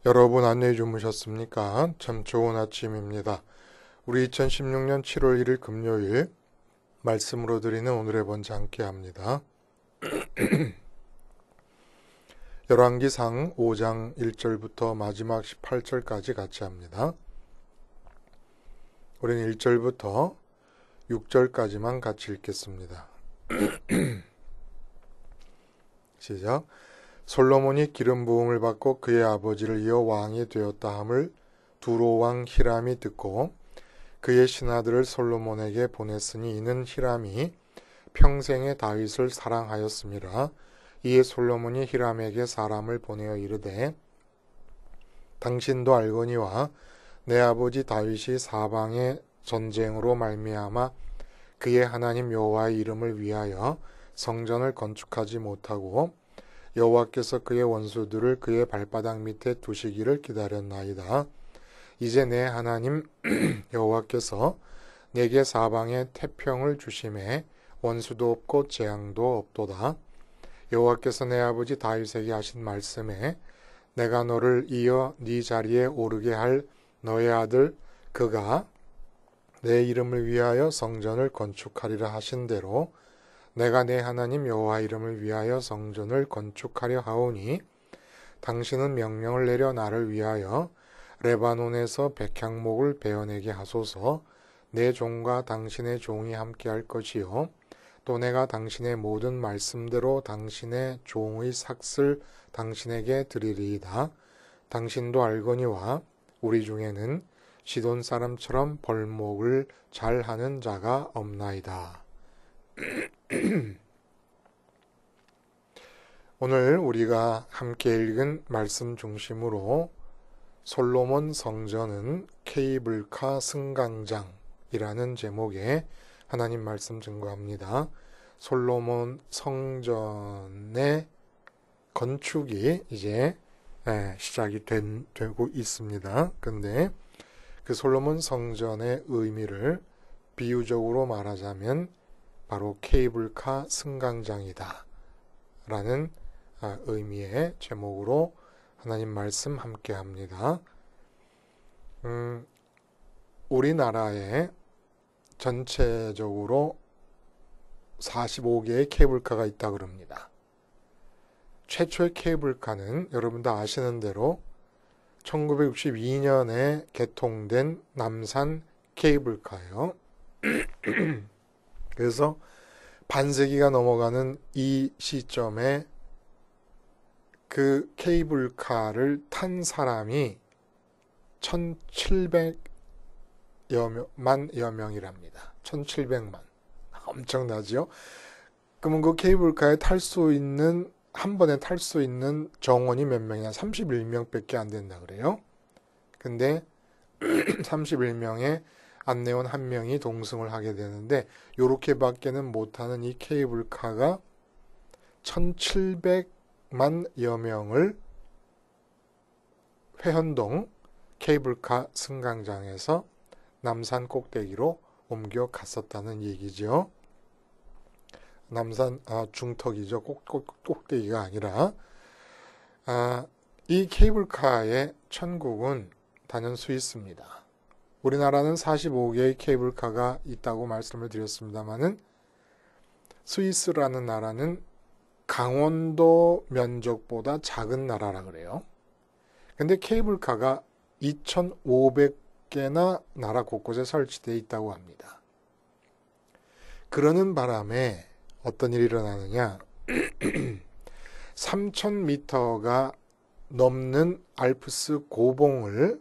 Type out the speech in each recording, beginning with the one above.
여러분 안녕히 주무셨습니까? 참 좋은 아침입니다. 우리 2016년 7월 1일 금요일 말씀으로 드리는 오늘의 번째 함께 합니다. 열왕기상 5장 1절부터 마지막 18절까지 같이 합니다. 우리는 1절부터 6절까지만 같이 읽겠습니다. 시작. 솔로몬이 기름 부음을 받고 그의 아버지를 이어 왕이 되었다 함을 두로왕 히람이 듣고 그의 신하들을 솔로몬에게 보냈으니 이는 히람이 평생에 다윗을 사랑하였음이라. 이에 솔로몬이 히람에게 사람을 보내어 이르되 당신도 알거니와 내 아버지 다윗이 사방의 전쟁으로 말미암아 그의 하나님 여호와의 이름을 위하여 성전을 건축하지 못하고 여호와께서 그의 원수들을 그의 발바닥 밑에 두시기를 기다렸나이다. 이제 내 하나님 여호와께서 내게 사방에 태평을 주심에 원수도 없고 재앙도 없도다. 여호와께서 내 아버지 다윗에게 하신 말씀에 내가 너를 이어 네 자리에 오르게 할 너의 아들 그가 내 이름을 위하여 성전을 건축하리라 하신 대로 내가 내 하나님 여호와 이름을 위하여 성전을 건축하려 하오니 당신은 명령을 내려 나를 위하여 레바논에서 백향목을 베어내게 하소서. 내 종과 당신의 종이 함께할 것이요 또 내가 당신의 모든 말씀대로 당신의 종의 삭슬 당신에게 드리리이다. 당신도 알거니와 우리 중에는 시돈 사람처럼 벌목을 잘하는 자가 없나이다. 오늘 우리가 함께 읽은 말씀 중심으로 솔로몬 성전은 케이블카 승강장이라는 제목의 하나님 말씀 증거합니다. 솔로몬 성전의 건축이 이제 시작이 되고 있습니다. 근데 그 솔로몬 성전의 의미를 비유적으로 말하자면 바로 케이블카 승강장이다 라는 의미의 제목으로 하나님 말씀 함께 합니다. 우리나라에 전체적으로 45개의 케이블카가 있다고 그럽니다. 최초의 케이블카는 여러분 다 아시는 대로 1962년에 개통된 남산 케이블카예요. 그래서 반세기가 넘어가는 이 시점에 그 케이블카를 탄 사람이 1700여만 명이랍니다. 1700만. 엄청나죠? 그러면 그 케이블카에 탈 수 있는, 한 번에 탈 수 있는 정원이 몇 명이냐? 31명밖에 안 된다 그래요. 근데 31명에 안내원 한 명이 동승을 하게 되는데 요렇게밖에는 못하는 이 케이블카가 1700만여 명을 회현동 케이블카 승강장에서 남산 꼭대기로 옮겨 갔었다는 얘기죠. 남산 중턱이죠. 꼭대기가 아니라 이 케이블카의 천국은 단연 스위스입니다. 우리나라는 45개의 케이블카가 있다고 말씀을 드렸습니다만은 스위스라는 나라는 강원도 면적보다 작은 나라라 그래요. 근데 케이블카가 2,500개나 나라 곳곳에 설치되어 있다고 합니다. 그러는 바람에 어떤 일이 일어나느냐? 3,000m가 넘는 알프스 고봉을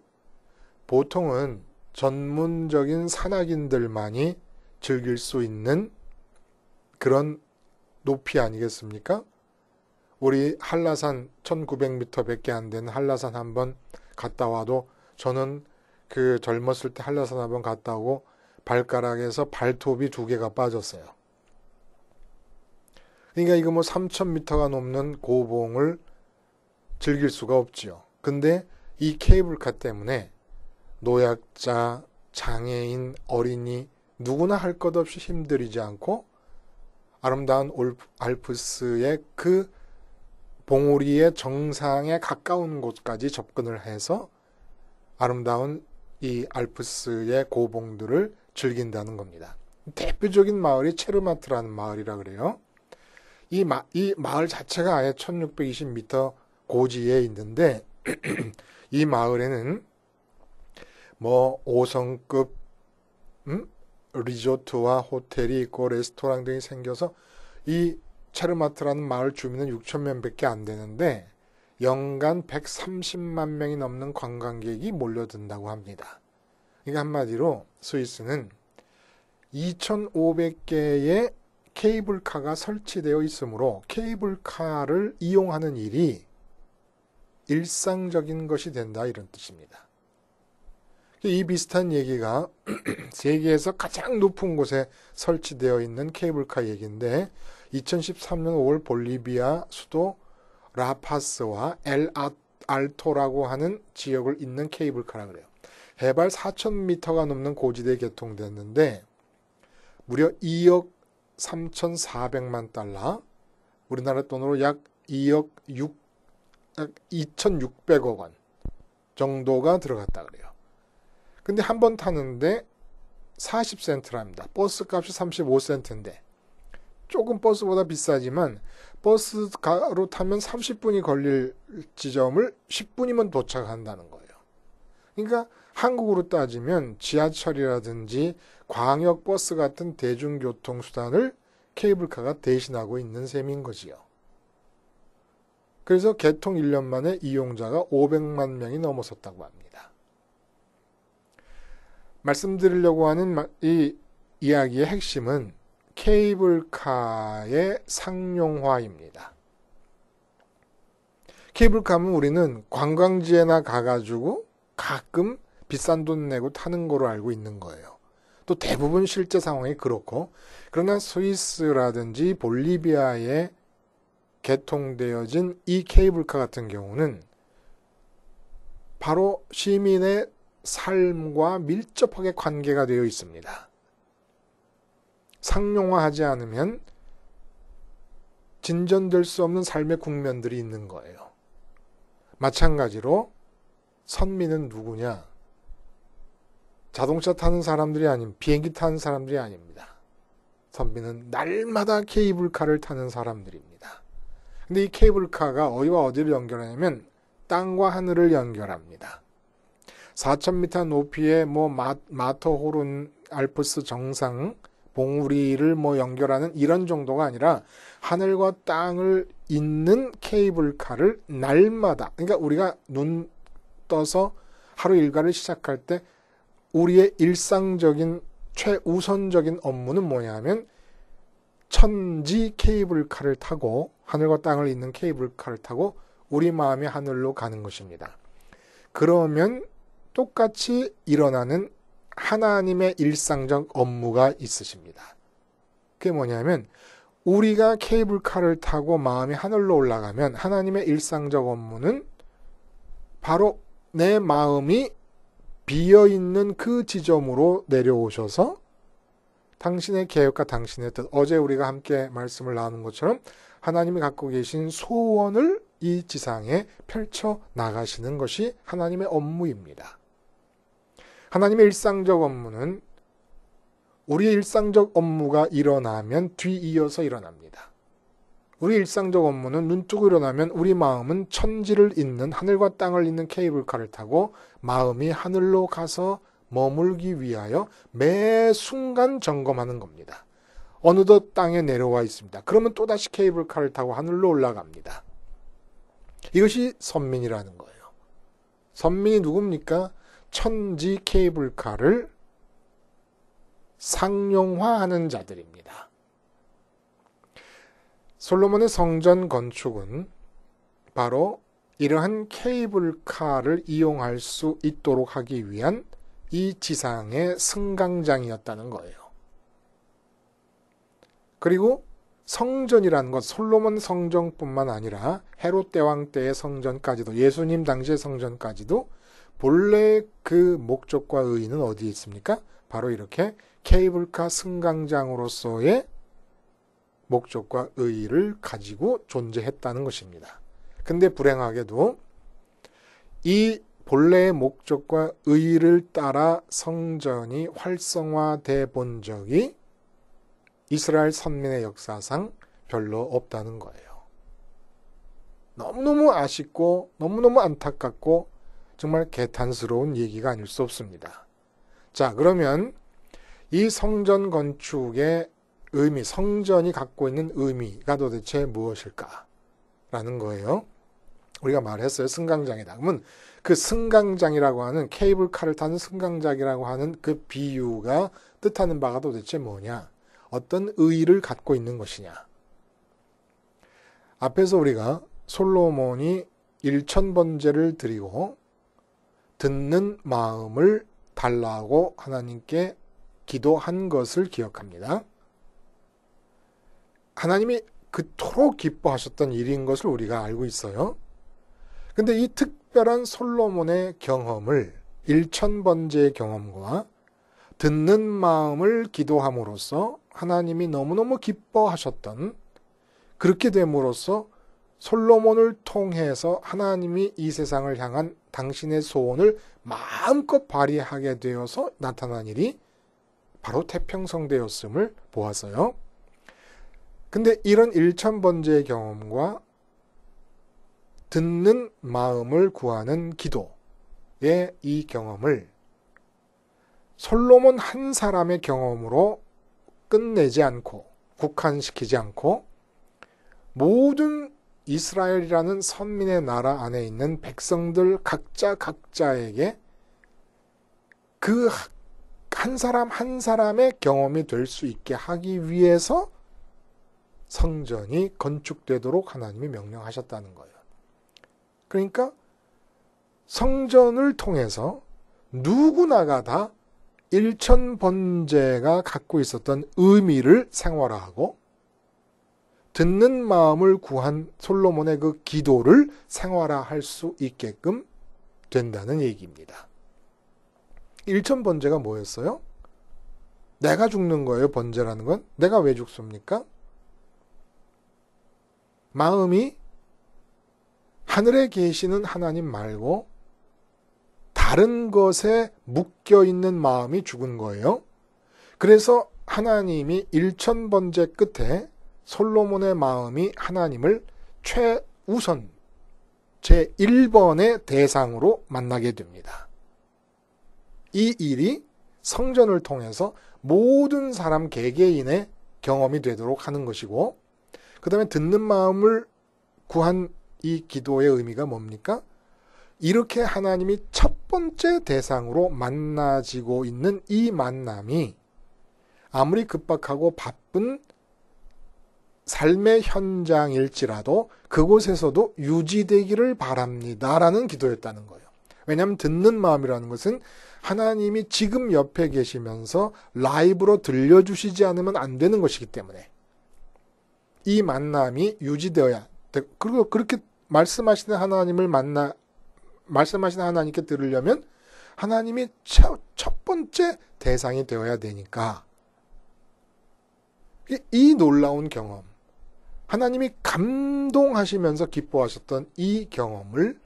보통은 전문적인 산악인들만이 즐길 수 있는 그런 높이 아니겠습니까? 우리 한라산 1900m밖에 안 되는 한라산 한번 갔다 와도 저는 그 젊었을 때 한라산 한번 갔다 오고 발가락에서 발톱이 2개가 빠졌어요. 그러니까 이거 뭐 3,000m가 넘는 고봉을 즐길 수가 없지요. 근데 이 케이블카 때문에 노약자, 장애인, 어린이 누구나 할 것 없이 힘들이지 않고 아름다운 알프스의 그 봉우리의 정상에 가까운 곳까지 접근을 해서 아름다운 이 알프스의 고봉들을 즐긴다는 겁니다. 대표적인 마을이 체르마트라는 마을이라 그래요. 이 마을 자체가 아예 1620m 고지에 있는데 이 마을에는 뭐 5성급 리조트와 호텔이 있고 레스토랑 등이 생겨서 이 체르마트라는 마을 주민은 6,000명밖에 안 되는데 연간 130만 명이 넘는 관광객이 몰려든다고 합니다. 그러니까 한마디로 스위스는 2,500개의 케이블카가 설치되어 있으므로 케이블카를 이용하는 일이 일상적인 것이 된다 이런 뜻입니다. 이 비슷한 얘기가 세계에서 가장 높은 곳에 설치되어 있는 케이블카 얘기인데 2013년 5월 볼리비아 수도 라파스와 엘 알토라고 하는 지역을 잇는 케이블카라 그래요. 해발 4,000m가 넘는 고지대에 개통됐는데 무려 2억 3,400만 달러, 우리나라 돈으로 약 2,600억 원 정도가 들어갔다 그래요. 근데 한 번 타는데 40센트랍니다. 버스 값이 35센트인데 조금 버스보다 비싸지만 버스로 타면 30분이 걸릴 지점을 10분이면 도착한다는 거예요. 그러니까 한국으로 따지면 지하철이라든지 광역버스 같은 대중교통수단을 케이블카가 대신하고 있는 셈인 거지요. 그래서 개통 1년 만에 이용자가 500만 명이 넘어섰다고 합니다. 말씀드리려고 하는 이 이야기의 핵심은 케이블카의 상용화입니다. 케이블카는 우리는 관광지에나 가가지고 가끔 비싼 돈 내고 타는 거로 알고 있는 거예요. 또 대부분 실제 상황이 그렇고, 그러나 스위스라든지 볼리비아에 개통되어진 이 케이블카 같은 경우는 바로 시민의 삶과 밀접하게 관계가 되어 있습니다. 상용화하지 않으면 진전될 수 없는 삶의 국면들이 있는 거예요. 마찬가지로 선민은 누구냐? 자동차 타는 사람들이 아닌 비행기 타는 사람들이 아닙니다. 선민은 날마다 케이블카를 타는 사람들입니다. 근데 이 케이블카가 어디와 어디를 연결하냐면 땅과 하늘을 연결합니다. 4,000m 높이의 마터호른 알프스 정상 봉우리를 연결하는 이런 정도가 아니라 하늘과 땅을 잇는 케이블카를 날마다, 그러니까 우리가 눈 떠서 하루 일과를 시작할 때 우리의 일상적인 최우선적인 업무는 뭐냐면 천지 케이블카를 타고, 하늘과 땅을 잇는 케이블카를 타고 우리 마음이 하늘로 가는 것입니다. 그러면 똑같이 일어나는 하나님의 일상적 업무가 있으십니다. 그게 뭐냐면 우리가 케이블카를 타고 마음이 하늘로 올라가면 하나님의 일상적 업무는 바로 내 마음이 비어있는 그 지점으로 내려오셔서 당신의 계획과 당신의 뜻, 어제 우리가 함께 말씀을 나눈 것처럼 하나님이 갖고 계신 소원을 이 지상에 펼쳐 나가시는 것이 하나님의 업무입니다. 하나님의 일상적 업무는 우리의 일상적 업무가 일어나면 뒤이어서 일어납니다. 우리 일상적 업무는 눈 뜨고 일어나면 우리 마음은 천지를 잇는, 하늘과 땅을 잇는 케이블카를 타고 마음이 하늘로 가서 머물기 위하여 매 순간 점검하는 겁니다. 어느덧 땅에 내려와 있습니다. 그러면 또다시 케이블카를 타고 하늘로 올라갑니다. 이것이 선민이라는 거예요. 선민이 누굽니까? 천지 케이블카를 상용화하는 자들입니다. 솔로몬의 성전 건축은 바로 이러한 케이블카를 이용할 수 있도록 하기 위한 이 지상의 승강장이었다는 거예요. 그리고 성전이라는 것, 솔로몬 성전뿐만 아니라 헤롯 대왕 때의 성전까지도, 예수님 당시의 성전까지도 본래 그 목적과 의의는 어디에 있습니까? 바로 이렇게 케이블카 승강장으로서의 목적과 의의를 가지고 존재했다는 것입니다. 근데 불행하게도 이 본래의 목적과 의의를 따라 성전이 활성화돼 본 적이 이스라엘 선민의 역사상 별로 없다는 거예요. 너무너무 아쉽고 너무너무 안타깝고 정말 개탄스러운 얘기가 아닐 수 없습니다. 자, 그러면 이 성전 건축의 의미, 성전이 갖고 있는 의미가 도대체 무엇일까? 라는 거예요. 우리가 말했어요. 승강장이다. 그러면 그 승강장이라고 하는 케이블카를 타는 승강장이라고 하는 그 비유가 뜻하는 바가 도대체 뭐냐? 어떤 의의를 갖고 있는 것이냐? 앞에서 우리가 솔로몬이 1000번제를 드리고 듣는 마음을 달라고 하나님께 기도한 것을 기억합니다. 하나님이 그토록 기뻐하셨던 일인 것을 우리가 알고 있어요. 근데 이 특별한 솔로몬의 경험을 1000번제의 경험과 듣는 마음을 기도함으로써 하나님이 너무너무 기뻐하셨던, 그렇게 됨으로써 솔로몬을 통해서 하나님이 이 세상을 향한 당신의 소원을 마음껏 발휘하게 되어서 나타난 일이 바로 태평성대였음을 보았어요. 근데 이런 1000번제의 경험과 듣는 마음을 구하는 기도의 이 경험을 솔로몬 한 사람의 경험으로 끝내지 않고 국한시키지 않고 모든 이스라엘이라는 선민의 나라 안에 있는 백성들 각자에게 그 한 사람 한 사람의 경험이 될 수 있게 하기 위해서 성전이 건축되도록 하나님이 명령하셨다는 거예요. 그러니까 성전을 통해서 누구나가 다 1000번제가 갖고 있었던 의미를 생활화하고 듣는 마음을 구한 솔로몬의 그 기도를 생활화할 수 있게끔 된다는 얘기입니다. 1000번제가 뭐였어요? 내가 죽는 거예요. 번제라는 건. 내가 왜 죽습니까? 마음이 하늘에 계시는 하나님 말고 다른 것에 묶여있는 마음이 죽은 거예요. 그래서 하나님이 1000번제 끝에 솔로몬의 마음이 하나님을 최우선 제1번의 대상으로 만나게 됩니다. 이 일이 성전을 통해서 모든 사람 개개인의 경험이 되도록 하는 것이고, 그 다음에 듣는 마음을 구한 이 기도의 의미가 뭡니까? 이렇게 하나님이 첫 번째 대상으로 만나지고 있는 이 만남이 아무리 급박하고 바쁜 삶의 현장일지라도 그곳에서도 유지되기를 바랍니다라는 기도였다는 거예요. 왜냐하면 듣는 마음이라는 것은 하나님이 지금 옆에 계시면서 라이브로 들려주시지 않으면 안 되는 것이기 때문에 이 만남이 유지되어야, 그리고 그렇게 말씀하시는 하나님께 들으려면 하나님이 첫 번째 대상이 되어야 되니까 이 놀라운 경험, 하나님이 감동하시면서 기뻐하셨던 이 경험을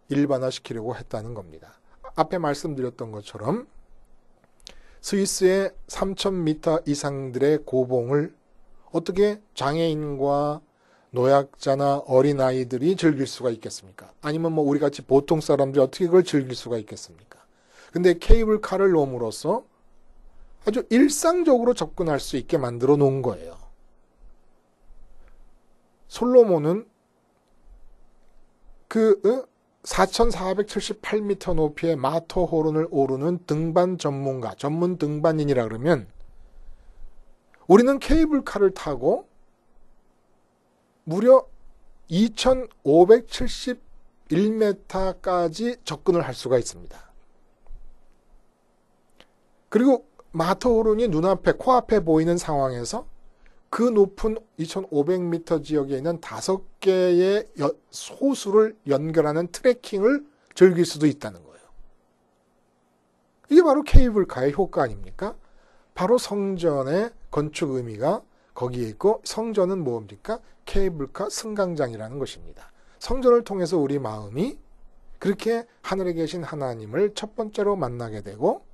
일반화시키려고 했다는 겁니다. 앞에 말씀드렸던 것처럼 스위스의 3000m 이상들의 고봉을 어떻게 장애인과 노약자나 어린아이들이 즐길 수가 있겠습니까? 아니면 뭐 우리같이 보통 사람들이 어떻게 그걸 즐길 수가 있겠습니까? 근데 케이블카를 놓음으로써 아주 일상적으로 접근할 수 있게 만들어 놓은 거예요. 솔로몬은 그 4478m 높이의 마터호른을 오르는 등반 전문가, 전문 등반인이라 그러면 우리는 케이블카를 타고 무려 2571m까지 접근을 할 수가 있습니다. 그리고 마터호른이 눈앞에, 코앞에 보이는 상황에서 그 높은 2500m 지역에 있는 5개의 호수를 연결하는 트레킹을 즐길 수도 있다는 거예요. 이게 바로 케이블카의 효과 아닙니까? 바로 성전의 건축 의미가 거기에 있고, 성전은 뭡니까? 케이블카 승강장이라는 것입니다. 성전을 통해서 우리 마음이 그렇게 하늘에 계신 하나님을 첫 번째로 만나게 되고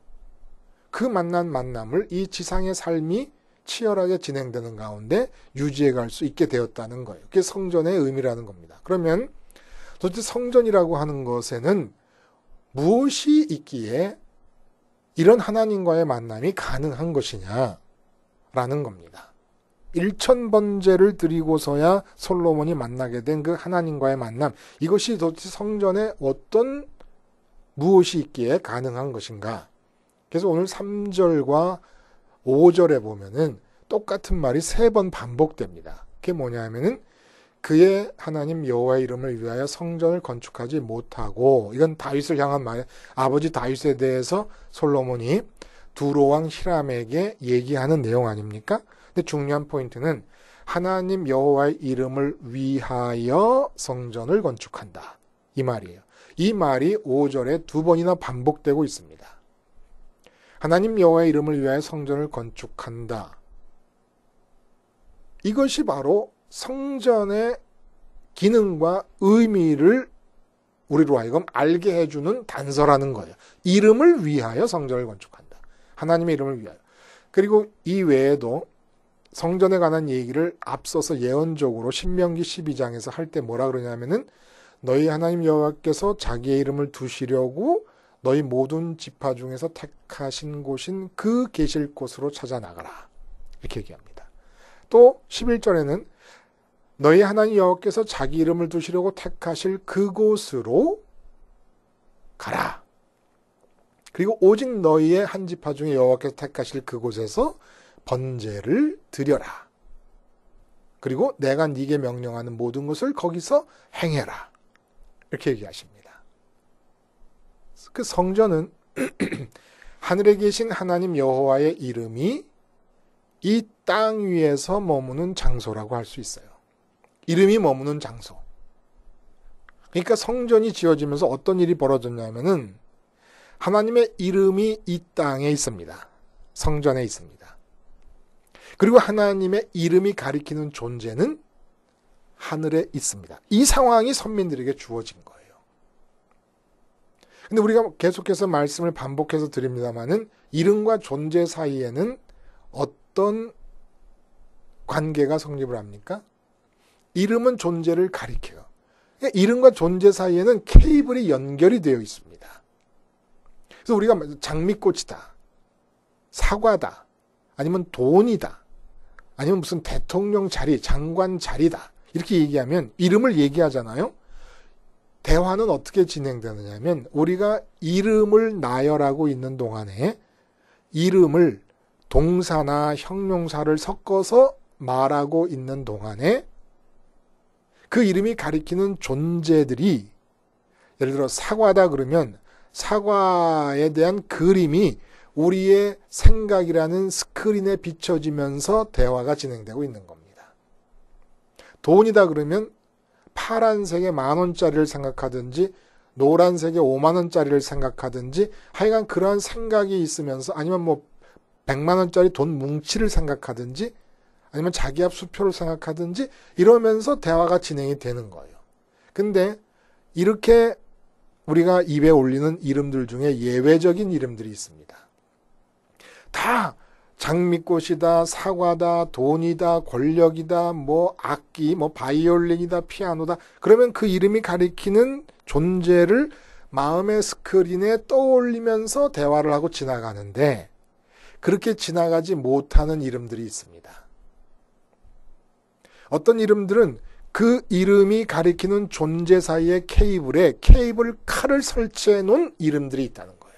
그 만남을 이 지상의 삶이 치열하게 진행되는 가운데 유지해 갈 수 있게 되었다는 거예요. 그게 성전의 의미라는 겁니다. 그러면 도대체 성전이라고 하는 것에는 무엇이 있기에 이런 하나님과의 만남이 가능한 것이냐라는 겁니다. 1000번제를 드리고서야 솔로몬이 만나게 된 그 하나님과의 만남, 이것이 도대체 성전에 어떤 무엇이 있기에 가능한 것인가. 그래서 오늘 3절과 5절에 보면은 똑같은 말이 3번 반복됩니다. 그게 뭐냐면은 그의 하나님 여호와의 이름을 위하여 성전을 건축하지 못하고, 이건 다윗을 향한 말, 아버지 다윗에 대해서 솔로몬이 두로왕 히람에게 얘기하는 내용 아닙니까? 근데 중요한 포인트는 하나님 여호와의 이름을 위하여 성전을 건축한다, 이 말이에요. 이 말이 5절에 2번이나 반복되고 있습니다. 하나님 여호와의 이름을 위하여 성전을 건축한다. 이것이 바로 성전의 기능과 의미를 우리로 하여금 알게 해주는 단서라는 거예요. 이름을 위하여 성전을 건축한다. 하나님의 이름을 위하여. 그리고 이 외에도 성전에 관한 얘기를 앞서서 예언적으로 신명기 12장에서 할 때 뭐라 그러냐면은 너희 하나님 여호와께서 자기의 이름을 두시려고 너희 모든 지파 중에서 택하신 곳인 그 계실 곳으로 찾아 나가라, 이렇게 얘기합니다. 또 11절에는 너희 하나님 여호와께서 자기 이름을 두시려고 택하실 그곳으로 가라. 그리고 오직 너희의 한 지파 중에 여호와께서 택하실 그곳에서 번제를 드려라. 그리고 내가 네게 명령하는 모든 것을 거기서 행해라, 이렇게 얘기하십니다. 그 성전은 하늘에 계신 하나님 여호와의 이름이 이 땅 위에서 머무는 장소라고 할 수 있어요. 이름이 머무는 장소. 그러니까 성전이 지어지면서 어떤 일이 벌어졌냐면은 하나님의 이름이 이 땅에 있습니다. 성전에 있습니다. 그리고 하나님의 이름이 가리키는 존재는 하늘에 있습니다. 이 상황이 선민들에게 주어진 거예요. 근데 우리가 계속해서 말씀을 반복해서 드립니다만은 이름과 존재 사이에는 어떤 관계가 성립을 합니까? 이름은 존재를 가리켜요. 그러니까 이름과 존재 사이에는 케이블이 연결이 되어 있습니다. 그래서 우리가 장미꽃이다, 사과다, 아니면 돈이다, 아니면 무슨 대통령 자리, 장관 자리다, 이렇게 얘기하면 이름을 얘기하잖아요. 대화는 어떻게 진행되느냐면 우리가 이름을 나열하고 있는 동안에 이름을 동사나 형용사를 섞어서 말하고 있는 동안에 그 이름이 가리키는 존재들이, 예를 들어 사과다 그러면 사과에 대한 그림이 우리의 생각이라는 스크린에 비춰지면서 대화가 진행되고 있는 겁니다. 돈이다 그러면 파란색의 10,000원짜리를 생각하든지 노란색의 50,000원짜리를 생각하든지 하여간 그러한 생각이 있으면서, 아니면 뭐 100만원짜리 돈 뭉치를 생각하든지 아니면 자기 앞 수표를 생각하든지 이러면서 대화가 진행이 되는 거예요. 근데 이렇게 우리가 입에 올리는 이름들 중에 예외적인 이름들이 있습니다. 다 장미꽃이다, 사과다, 돈이다, 권력이다, 뭐 악기, 뭐 바이올린이다, 피아노다. 그러면 그 이름이 가리키는 존재를 마음의 스크린에 떠올리면서 대화를 하고 지나가는데, 그렇게 지나가지 못하는 이름들이 있습니다. 어떤 이름들은 그 이름이 가리키는 존재 사이의 케이블에 케이블 칼을 설치해 놓은 이름들이 있다는 거예요.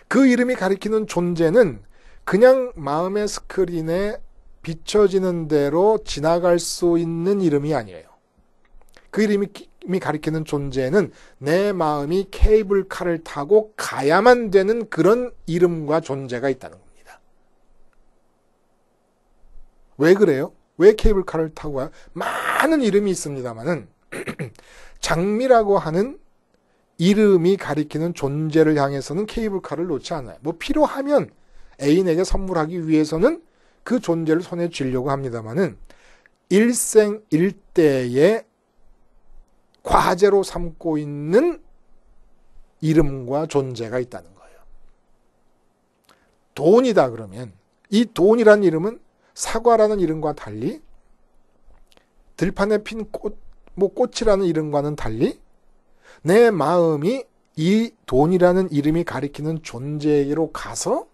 그 이름이 가리키는 존재는 그냥 마음의 스크린에 비춰지는 대로 지나갈 수 있는 이름이 아니에요. 그 이름이 가리키는 존재는 내 마음이 케이블 카를 타고 가야만 되는 그런 이름과 존재가 있다는 겁니다. 왜 그래요? 왜 케이블카를 타고 가요? 많은 이름이 있습니다만은 장미라고 하는 이름이 가리키는 존재를 향해서는 케이블카를 놓지 않아요. 뭐 필요하면 애인에게 선물하기 위해서는 그 존재를 손에 쥐려고 합니다만은 일생일대의 과제로 삼고 있는 이름과 존재가 있다는 거예요. 돈이다 그러면 이 돈이라는 이름은 사과라는 이름과 달리 들판에 핀 꽃이라는 이름과는 달리 내 마음이 이 돈이라는 이름이 가리키는 존재로 가서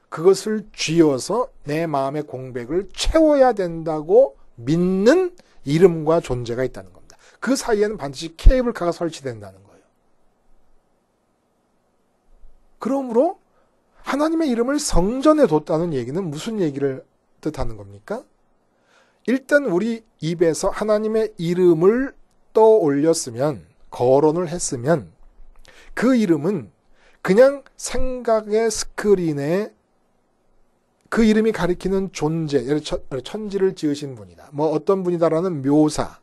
그것을 쥐어서 내 마음의 공백을 채워야 된다고 믿는 이름과 존재가 있다는 겁니다. 그 사이에는 반드시 케이블카가 설치된다는 거예요. 그러므로 하나님의 이름을 성전에 뒀다는 얘기는 무슨 얘기를 뜻하는 겁니까? 일단 우리 입에서 하나님의 이름을 떠올렸으면, 거론을 했으면 그 이름은 그냥 생각의 스크린에 그 이름이 가리키는 존재, 천지를 지으신 분이다, 뭐 어떤 분이다라는 묘사,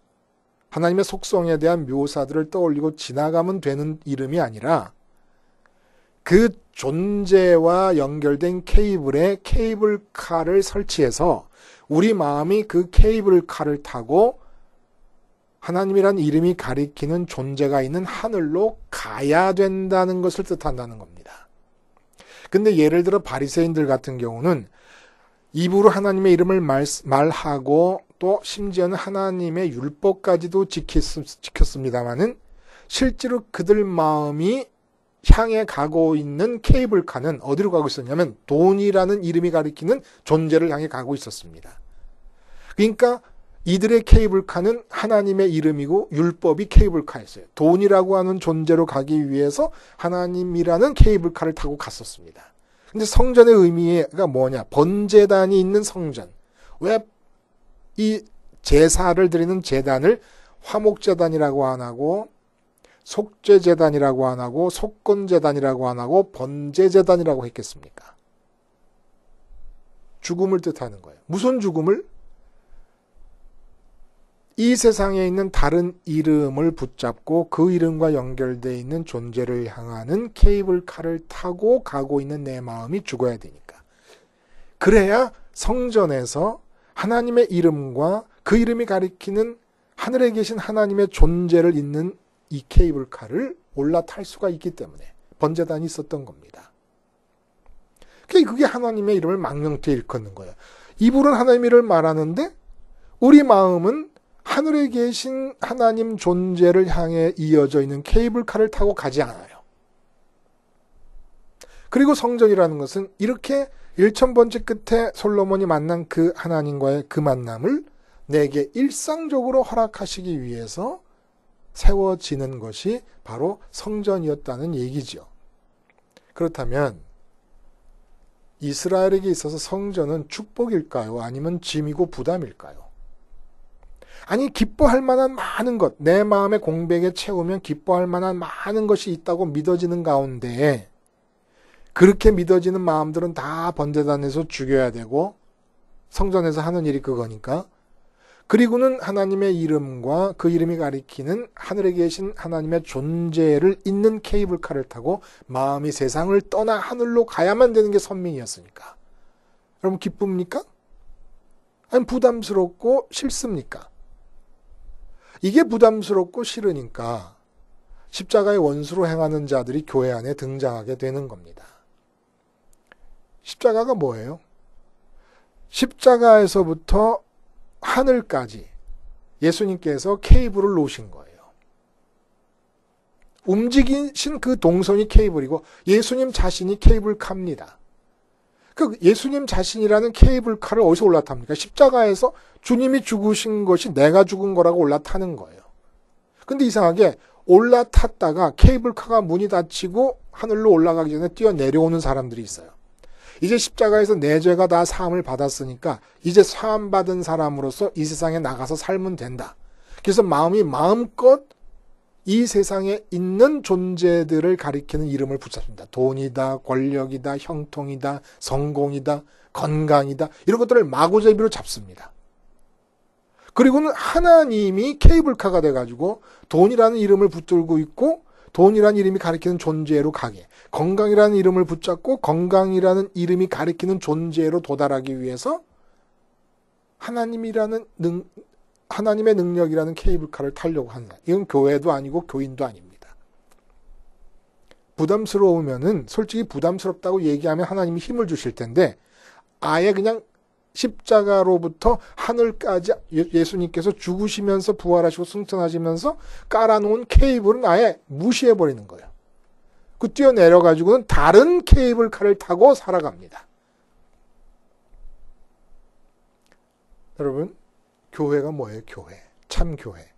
하나님의 속성에 대한 묘사들을 떠올리고 지나가면 되는 이름이 아니라 그 존재와 연결된 케이블에 케이블카를 설치해서 우리 마음이 그 케이블카를 타고 하나님이란 이름이 가리키는 존재가 있는 하늘로 가야 된다는 것을 뜻한다는 겁니다. 근데 예를 들어 바리새인들 같은 경우는 입으로 하나님의 이름을 말하고 또 심지어는 하나님의 율법까지도 지켰습니다마는 실제로 그들 마음이 향해 가고 있는 케이블카는 어디로 가고 있었냐면 돈이라는 이름이 가리키는 존재를 향해 가고 있었습니다. 그러니까 이들의 케이블카는 하나님의 이름이고 율법이 케이블카였어요. 돈이라고 하는 존재로 가기 위해서 하나님이라는 케이블카를 타고 갔었습니다. 근데 성전의 의미가 뭐냐? 번제단이 있는 성전. 왜 이 제사를 드리는 제단을 화목제단이라고 안 하고 속죄제단이라고 안 하고 속건제단이라고 안 하고 번제제단이라고 했겠습니까? 죽음을 뜻하는 거예요. 무슨 죽음을? 이 세상에 있는 다른 이름을 붙잡고 그 이름과 연결되어 있는 존재를 향하는 케이블카를 타고 가고 있는 내 마음이 죽어야 되니까. 그래야 성전에서 하나님의 이름과 그 이름이 가리키는 하늘에 계신 하나님의 존재를 잇는 이 케이블카를 올라탈 수가 있기 때문에 번제단이 있었던 겁니다. 그게 하나님의 이름을 망령되이 일컫는 거예요. 입으로는 하나님의 이름을 말하는데 우리 마음은 하늘에 계신 하나님 존재를 향해 이어져 있는 케이블카를 타고 가지 않아요. 그리고 성전이라는 것은 이렇게 1000번째 끝에 솔로몬이 만난 그 하나님과의 그 만남을 내게 일상적으로 허락하시기 위해서 세워지는 것이 바로 성전이었다는 얘기죠. 그렇다면 이스라엘에게 있어서 성전은 축복일까요? 아니면 짐이고 부담일까요? 아니, 기뻐할 만한 많은 것, 내 마음의 공백에 채우면 기뻐할 만한 많은 것이 있다고 믿어지는 가운데 그렇게 믿어지는 마음들은 다 번제단에서 죽여야 되고 성전에서 하는 일이 그거니까. 그리고는 하나님의 이름과 그 이름이 가리키는 하늘에 계신 하나님의 존재를 잇는 케이블카를 타고 마음이 세상을 떠나 하늘로 가야만 되는 게 선민이었으니까. 여러분 기쁩니까? 아니 부담스럽고 싫습니까? 이게 부담스럽고 싫으니까 십자가의 원수로 행하는 자들이 교회 안에 등장하게 되는 겁니다. 십자가가 뭐예요? 십자가에서부터 하늘까지 예수님께서 케이블을 놓으신 거예요. 움직이신 그 동선이 케이블이고 예수님 자신이 케이블카입니다. 그 예수님 자신이라는 케이블카를 어디서 올라탑니까? 십자가에서 주님이 죽으신 것이 내가 죽은 거라고 올라타는 거예요. 근데 이상하게 올라탔다가 케이블카가 문이 닫히고 하늘로 올라가기 전에 뛰어내려오는 사람들이 있어요. 이제 십자가에서 내 죄가 다 사함을 받았으니까 이제 사함받은 사람으로서 이 세상에 나가서 살면 된다. 그래서 마음이 마음껏 이 세상에 있는 존재들을 가리키는 이름을 붙잡습니다. 돈이다, 권력이다, 형통이다, 성공이다, 건강이다, 이런 것들을 마구잡이로 잡습니다. 그리고는 하나님이 케이블카가 돼가지고 돈이라는 이름을 붙들고 있고 돈이라는 이름이 가리키는 존재로 가게, 건강이라는 이름을 붙잡고 건강이라는 이름이 가리키는 존재로 도달하기 위해서 하나님의 능력이라는 케이블카를 타려고 한다. 이건 교회도 아니고 교인도 아닙니다. 부담스러우면은 솔직히 부담스럽다고 얘기하면 하나님이 힘을 주실 텐데 아예 그냥 십자가로부터 하늘까지 예수님께서 죽으시면서 부활하시고 승천하시면서 깔아놓은 케이블은 아예 무시해버리는 거예요. 그 뛰어내려가지고는 다른 케이블카를 타고 살아갑니다. 여러분, 교회가 뭐예요? 교회. 참 교회.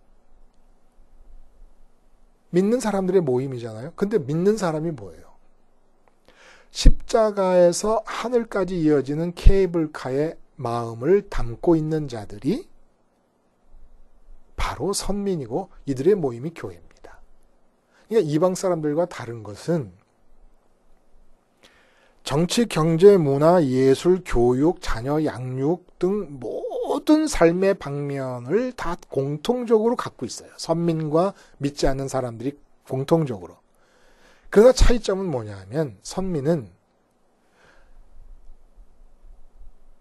믿는 사람들의 모임이잖아요. 근데 믿는 사람이 뭐예요? 십자가에서 하늘까지 이어지는 케이블카의 마음을 담고 있는 자들이 바로 선민이고 이들의 모임이 교회입니다. 그러니까 이방 사람들과 다른 것은 정치, 경제, 문화, 예술, 교육, 자녀 양육 등 모든 삶의 방면을 다 공통적으로 갖고 있어요. 선민과 믿지 않는 사람들이 공통적으로. 그러나 차이점은 뭐냐 하면 선민은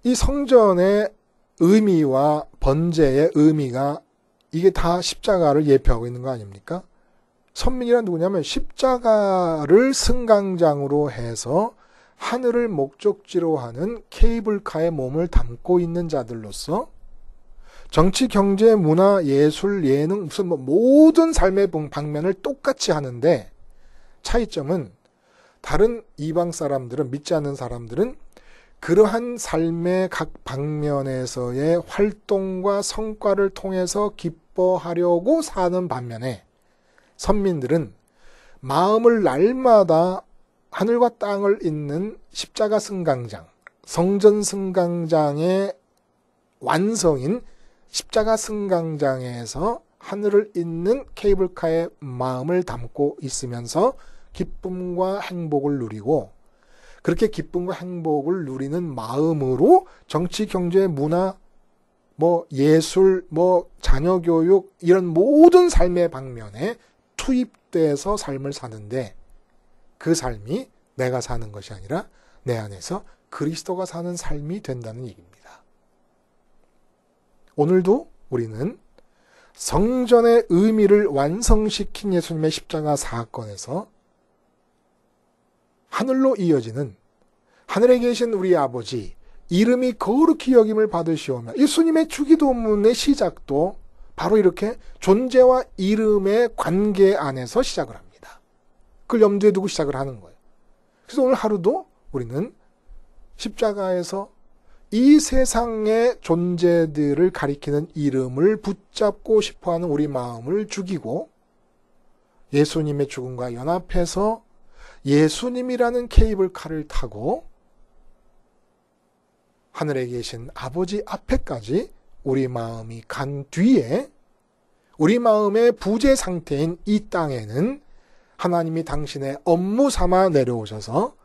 이 성전의 의미와 번제의 의미가 이게 다 십자가를 예표하고 있는 거 아닙니까? 선민이란 누구냐면 십자가를 승강장으로 해서 하늘을 목적지로 하는 케이블카의 몸을 담고 있는 자들로서 정치, 경제, 문화, 예술, 예능 무슨 모든 삶의 방면을 똑같이 하는데 차이점은 다른 이방 사람들은 믿지 않는 사람들은 그러한 삶의 각 방면에서의 활동과 성과를 통해서 기뻐하려고 사는 반면에 선민들은 마음을 날마다 하늘과 땅을 잇는 십자가 승강장, 성전 승강장의 완성인 십자가 승강장에서 하늘을 잇는 케이블카의 마음을 담고 있으면서 기쁨과 행복을 누리고 그렇게 기쁨과 행복을 누리는 마음으로 정치, 경제, 문화, 예술, 자녀 교육 이런 모든 삶의 방면에 투입돼서 삶을 사는데 그 삶이 내가 사는 것이 아니라 내 안에서 그리스도가 사는 삶이 된다는 얘기입니다. 오늘도 우리는 성전의 의미를 완성시킨 예수님의 십자가 사건에서 하늘로 이어지는 하늘에 계신 우리 아버지 이름이 거룩히 여김을 받으시오며 예수님의 주기도문의 시작도 바로 이렇게 존재와 이름의 관계 안에서 시작을 합니다. 그걸 염두에 두고 시작을 하는 거예요. 그래서 오늘 하루도 우리는 십자가에서 이 세상의 존재들을 가리키는 이름을 붙잡고 싶어하는 우리 마음을 죽이고 예수님의 죽음과 연합해서 예수님이라는 케이블카를 타고 하늘에 계신 아버지 앞에까지 우리 마음이 간 뒤에 우리 마음의 부재 상태인 이 땅에는 하나님이 당신의 업무 삼아 내려오셔서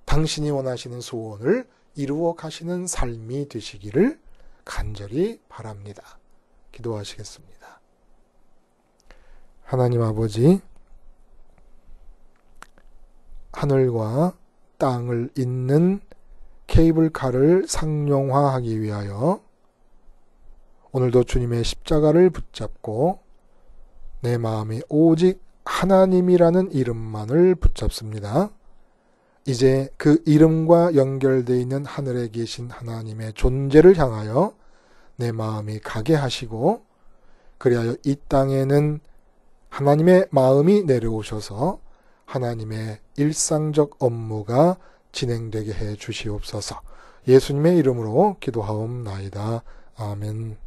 당신이 원하시는 소원을 이루어 가시는 삶이 되시기를 간절히 바랍니다. 기도하시겠습니다. 하나님 아버지, 하늘과 땅을 잇는 케이블카를 상용화하기 위하여 오늘도 주님의 십자가를 붙잡고 내 마음이 오직 하나님이라는 이름만을 붙잡습니다. 이제 그 이름과 연결되어 있는 하늘에 계신 하나님의 존재를 향하여 내 마음이 가게 하시고 그리하여 이 땅에는 하나님의 마음이 내려오셔서 하나님의 일상적 업무가 진행되게 해 주시옵소서. 예수님의 이름으로 기도하옵나이다. 아멘.